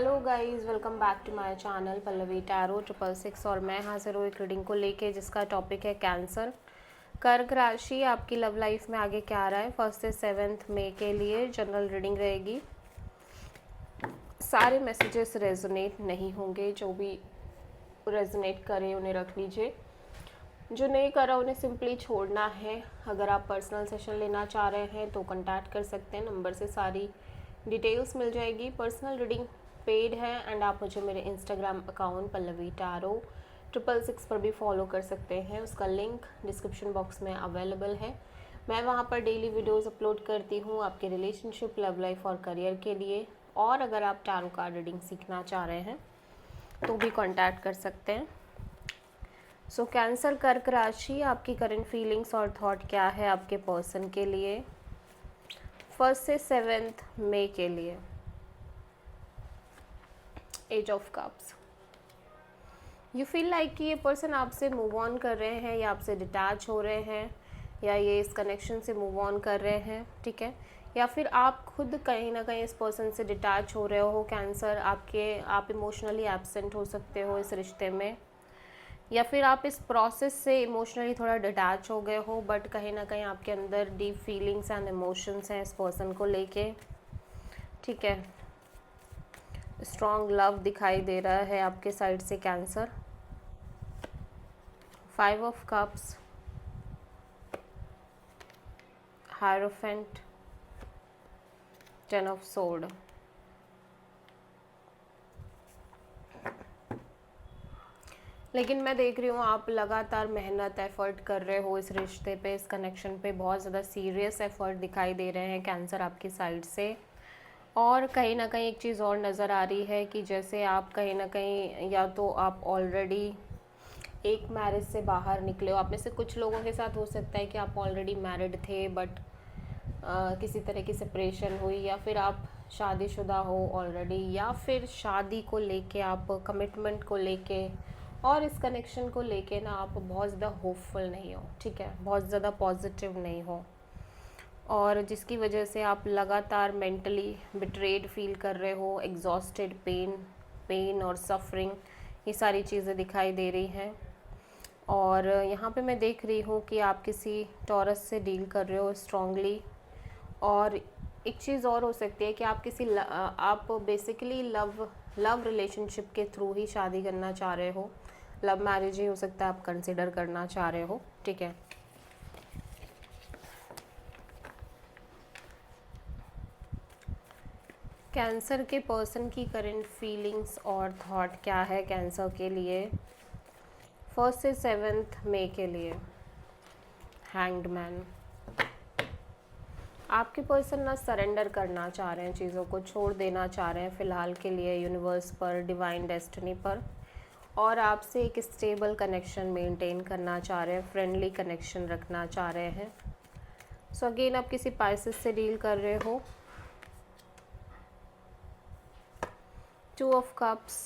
Hello guys, welcome back to my channel Pallavi tarot 666। और मैं हाजिर हूँ एक रीडिंग को लेके जिसका टॉपिक है कैंसर। कर्क राशि, आपकी लव लाइफ में आगे क्या आ रहा है 1 से 7 मई के लिए जनरल रीडिंग रहेगी। सारे मैसेजेस रेजोनेट नहीं होंगे, जो भी रेजोनेट करें उन्हें रख लीजिए, जो नहीं करा उन्हें सिंपली छोड़ना है। अगर आप पर्सनल सेशन लेना चाह रहे हैं तो कांटेक्ट कर सकते हैं, नंबर से सारी डिटेल्स मिल जाएगी। पर्सनल रीडिंग पेड है एंड आप मुझे मेरे इंस्टाग्राम अकाउंट पल्लवी टैरो 666 पर भी फॉलो कर सकते हैं। उसका लिंक डिस्क्रिप्शन बॉक्स में अवेलेबल है। मैं वहाँ पर डेली वीडियोस अपलोड करती हूँ आपके रिलेशनशिप, लव लाइफ और करियर के लिए। और अगर आप टैरो कार्ड रीडिंग सीखना चाह रहे हैं तो भी कांटेक्ट कर सकते हैं। सो कैंसर कर्क राशि, आपकी करंट फीलिंग्स और थॉट क्या है आपके पर्सन के लिए 1 से 7 मई के लिए। Ace of cups, you feel like कि ये पर्सन आपसे मूव ऑन कर रहे हैं या आपसे डिटैच हो रहे हैं, या ये इस कनेक्शन से मूव ऑन कर रहे हैं, ठीक है। या फिर आप खुद कहीं ना कहीं इस पर्सन से डिटैच हो रहे हो। कैंसर, आप इमोशनली एब्सेंट हो सकते हो इस रिश्ते में, या फिर आप इस प्रोसेस से इमोशनली थोड़ा डिटैच हो गए हो, बट कहीं ना कहीं आपके अंदर डीप फीलिंग्स एंड इमोशंस हैं इस पर्सन को लेके, ठीक है। स्ट्रॉन्ग लव दिखाई दे रहा है आपके साइड से cancer. 5 of cups, hierophant, 10 of sword. लेकिन मैं देख रही हूँ आप लगातार मेहनत एफर्ट कर रहे हो इस रिश्ते पे, इस कनेक्शन पे। बहुत ज़्यादा सीरियस एफर्ट दिखाई दे रहे हैं कैंसर आपकी साइड से। और कहीं ना कहीं एक चीज़ और नज़र आ रही है कि जैसे आप कहीं ना कहीं, या तो आप ऑलरेडी एक मैरिज से बाहर निकले हो। आप में से कुछ लोगों के साथ हो सकता है कि आप ऑलरेडी मैरिड थे, बट किसी तरह की सेपरेशन हुई, या फिर आप शादीशुदा हो ऑलरेडी, या फिर शादी को लेके, आप कमिटमेंट को लेके और इस कनेक्शन को लेके ना आप बहुत ज़्यादा होपफुल नहीं हो, ठीक है, बहुत ज़्यादा पॉजिटिव नहीं हो। और जिसकी वजह से आप लगातार मेंटली बिट्रेड फील कर रहे हो, एग्जॉस्टेड, पेन और सफरिंग, ये सारी चीज़ें दिखाई दे रही हैं। और यहाँ पे मैं देख रही हूँ कि आप किसी टॉरस से डील कर रहे हो स्ट्रांगली। और एक चीज़ और हो सकती है कि आप बेसिकली लव रिलेशनशिप के थ्रू ही शादी करना चाह रहे हो। लव मैरिज ही हो सकता है आप कंसिडर करना चाह रहे हो, ठीक है। कैंसर के पर्सन की करंट फीलिंग्स और थॉट क्या है कैंसर के लिए 1 से 7 मई के लिए। हैंग्ड मैन, आपके पर्सन ना सरेंडर करना चाह रहे हैं, चीज़ों को छोड़ देना चाह रहे हैं फ़िलहाल के लिए यूनिवर्स पर, डिवाइन डेस्टिनी पर, और आपसे एक स्टेबल कनेक्शन मेंटेन करना चाह रहे हैं, फ्रेंडली कनेक्शन रखना चाह रहे हैं। सो अगेन आप किसी पाइसेस से डील कर रहे हो। 2 of cups,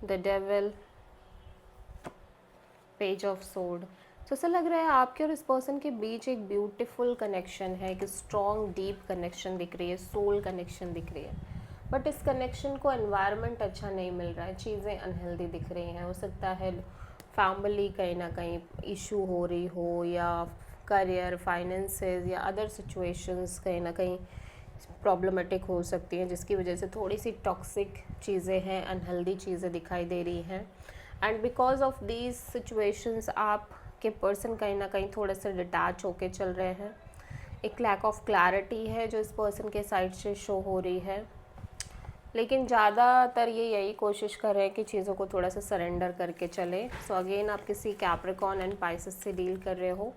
the devil, page of sword. तो ऐसा लग रहा है आपके और इस पर्सन के बीच एक ब्यूटीफुल कनेक्शन है, एक स्ट्रॉन्ग डीप कनेक्शन दिख रही है, सोल कनेक्शन दिख रही है। बट इस कनेक्शन को एनवायरनमेंट अच्छा नहीं मिल रहा है, चीज़ें अनहेल्दी दिख रही हैं। हो सकता है फैमिली कहीं ना कहीं इशू हो रही हो, या करियर, फाइनेंसेस या अदर सिचुएशंस कहीं ना कहीं प्रॉब्लमेटिक हो सकती हैं, जिसकी वजह से थोड़ी सी टॉक्सिक चीज़ें हैं, अनहेल्दी चीज़ें दिखाई दे रही हैं। And because of these situations आपके पर्सन कहीं ना कहीं थोड़े से डिटैच होके चल रहे हैं। एक लैक ऑफ क्लैरिटी है जो इस पर्सन के साइड से शो हो रही है, लेकिन ज़्यादातर ये यही कोशिश कर रहे हैं कि चीज़ों को थोड़ा सा सरेंडर करके चले। सो अगेन आप किसी कैप्रिकॉर्न एंड पाइसेस से डील कर रहे हो।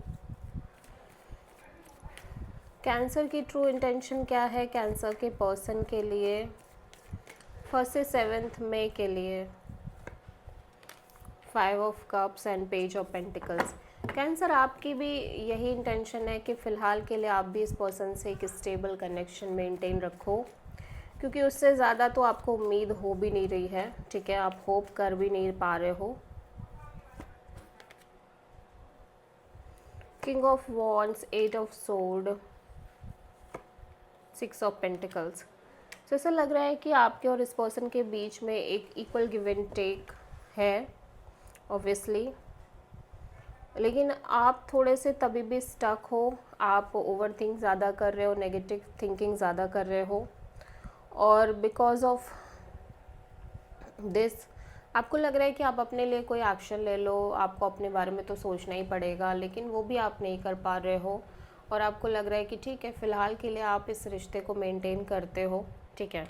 कैंसर की ट्रू इंटेंशन क्या है कैंसर के पर्सन के लिए 1 से 7 मई के लिए। 5 of cups and page of pentacles. Cancer, आपकी भी यही इंटेंशन है कि फ़िलहाल के लिए आप भी इस पर्सन से एक स्टेबल कनेक्शन मेंटेन रखो, क्योंकि उससे ज़्यादा तो आपको उम्मीद हो भी नहीं रही है, ठीक है, आप होप कर भी नहीं पा रहे हो। King of wands, 8 of sword, 6 of pentacles. तो ऐसा लग रहा है कि आपके और इस पर्सन के बीच में एक इक्वल गिव एंड टेक है ऑब्वियसली, लेकिन आप थोड़े से तभी भी स्टक हो, आप ओवर थिंक ज़्यादा कर रहे हो, नेगेटिव थिंकिंग ज़्यादा कर रहे हो, और बिकॉज ऑफ दिस आपको लग रहा है कि आप अपने लिए कोई एक्शन ले लो, आपको अपने बारे में तो सोचना ही पड़ेगा, लेकिन वो भी आप नहीं कर पा रहे हो, और आपको लग रहा है कि ठीक है फ़िलहाल के लिए आप इस रिश्ते को मेंटेन करते हो। ठीक है,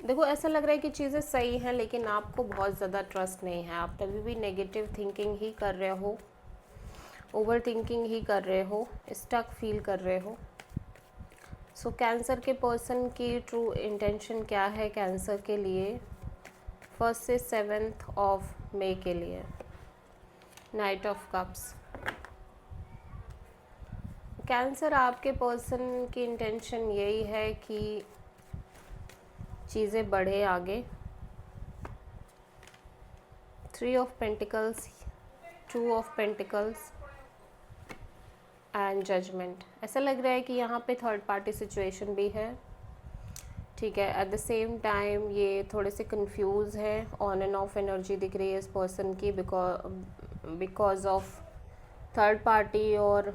देखो ऐसा लग रहा है कि चीज़ें सही हैं, लेकिन आपको बहुत ज़्यादा ट्रस्ट नहीं है, आप तभी भी नेगेटिव थिंकिंग ही कर रहे हो, ओवर थिंकिंग ही कर रहे हो, स्टक फील कर रहे हो। सो कैंसर के पर्सन की ट्रू इंटेंशन क्या है कैंसर के लिए 1 से 7 ऑफ मई के लिए? Knight of cups. कैंसर आपके पर्सन की इंटेंशन यही है कि चीज़ें बढ़े आगे। 3 of pentacles, 2 of pentacles and judgement. ऐसा लग रहा है कि यहाँ पे थर्ड पार्टी सिचुएशन भी है। ठीक है, एट द सेम टाइम ये थोड़े से कंफ्यूज है, ऑन एंड ऑफ एनर्जी दिख रही है इस पर्सन की बिकॉज ऑफ थर्ड पार्टी, और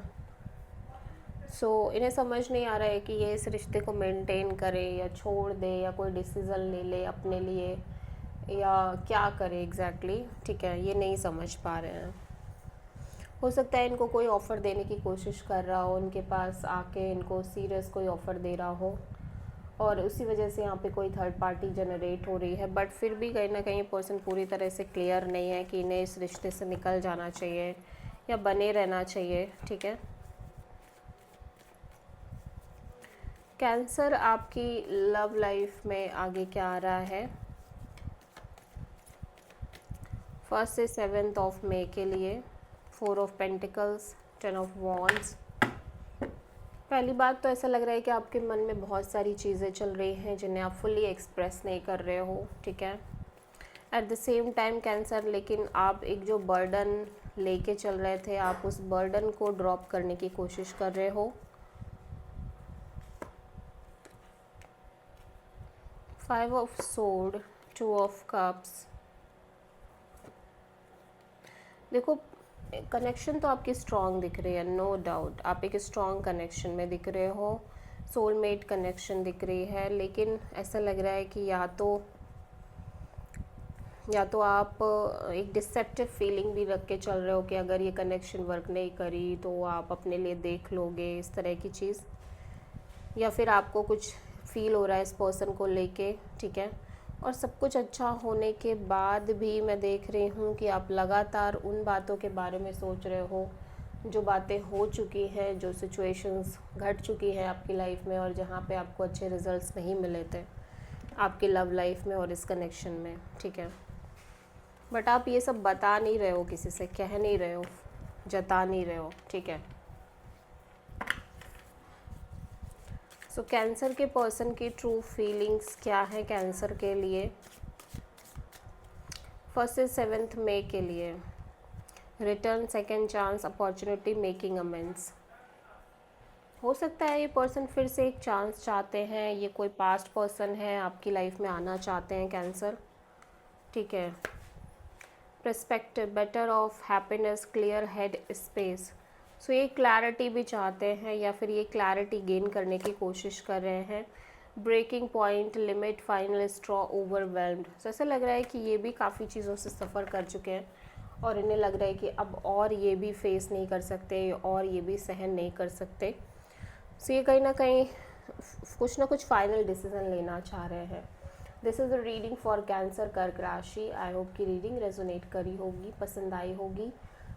इन्हें समझ नहीं आ रहा है कि ये इस रिश्ते को मेंटेन करे या छोड़ दे या कोई डिसीज़न ले ले अपने लिए या क्या करे एग्जैक्टली। ठीक है, ये नहीं समझ पा रहे हैं। हो सकता है इनको कोई ऑफ़र देने की कोशिश कर रहा हो, उनके पास आके इनको सीरियस कोई ऑफ़र दे रहा हो, और उसी वजह से यहाँ पे कोई थर्ड पार्टी जनरेट हो रही है, बट फिर भी कहीं ना कहीं पर्सन पूरी तरह से क्लियर नहीं है कि इन्हें इस रिश्ते से निकल जाना चाहिए या बने रहना चाहिए। ठीक है, कैंसर आपकी लव लाइफ में आगे क्या आ रहा है 1 से 7 ऑफ मई के लिए? 4 ऑफ पेंटिकल्स, 10 ऑफ वॉन्ड्स। पहली बात तो ऐसा लग रहा है कि आपके मन में बहुत सारी चीज़ें चल रही हैं जिन्हें आप फुल्ली एक्सप्रेस नहीं कर रहे हो। ठीक है, at the same time cancer, लेकिन आप एक जो बर्डन लेके चल रहे थे, आप उस बर्डन को ड्रॉप करने की कोशिश कर रहे हो। 5 ऑफ सोर्ड, 2 ऑफ कप्स। देखो कनेक्शन तो आपकी स्ट्रॉन्ग दिख रही है, नो डाउट आप एक स्ट्रॉन्ग कनेक्शन में दिख रहे हो, सोलमेट कनेक्शन दिख रही है, लेकिन ऐसा लग रहा है कि या तो आप एक डिसेप्टिव फीलिंग भी रख के चल रहे हो कि अगर ये कनेक्शन वर्क नहीं करी तो आप अपने लिए देख लोगे, इस तरह की चीज़, या फिर आपको कुछ फील हो रहा है इस पर्सन को लेके। ठीक है, और सब कुछ अच्छा होने के बाद भी मैं देख रही हूँ कि आप लगातार उन बातों के बारे में सोच रहे हो जो बातें हो चुकी हैं, जो सिचुएशंस घट चुकी हैं आपकी लाइफ में, और जहाँ पे आपको अच्छे रिजल्ट्स नहीं मिले थे आपकी लव लाइफ में और इस कनेक्शन में। ठीक है, बट आप ये सब बता नहीं रहे हो, किसी से कह नहीं रहे हो, जता नहीं रहे हो। ठीक है, सो कैंसर के पर्सन की ट्रू फीलिंग्स क्या है कैंसर के लिए 1 से 7 मई के लिए? Return, second chance, opportunity, making amends. हो सकता है ये पर्सन फिर से एक चांस चाहते हैं, ये कोई पास्ट पर्सन है, आपकी लाइफ में आना चाहते हैं कैंसर। ठीक है, perspective, better of happiness, clear head space. So ये क्लैरिटी भी चाहते हैं या फिर ये क्लैरिटी गेन करने की कोशिश कर रहे हैं। Breaking point, limit, final straw, overwhelmed. So ऐसा लग रहा है कि ये भी काफ़ी चीज़ों से सफ़र कर चुके हैं और इन्हें लग रहा है कि अब और ये भी फेस नहीं कर सकते और ये भी सहन नहीं कर सकते। सो ये कहीं ना कहीं कुछ ना कुछ फाइनल डिसीजन लेना चाह रहे हैं। This is a reading for cancer कर्क राशि। आई होप कि रीडिंग रेजोनेट करी होगी, पसंद आई होगी।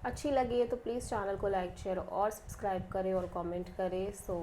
अच्छी लगी है तो प्लीज़ चैनल को लाइक, शेयर और सब्सक्राइब करें और कमेंट करें। सो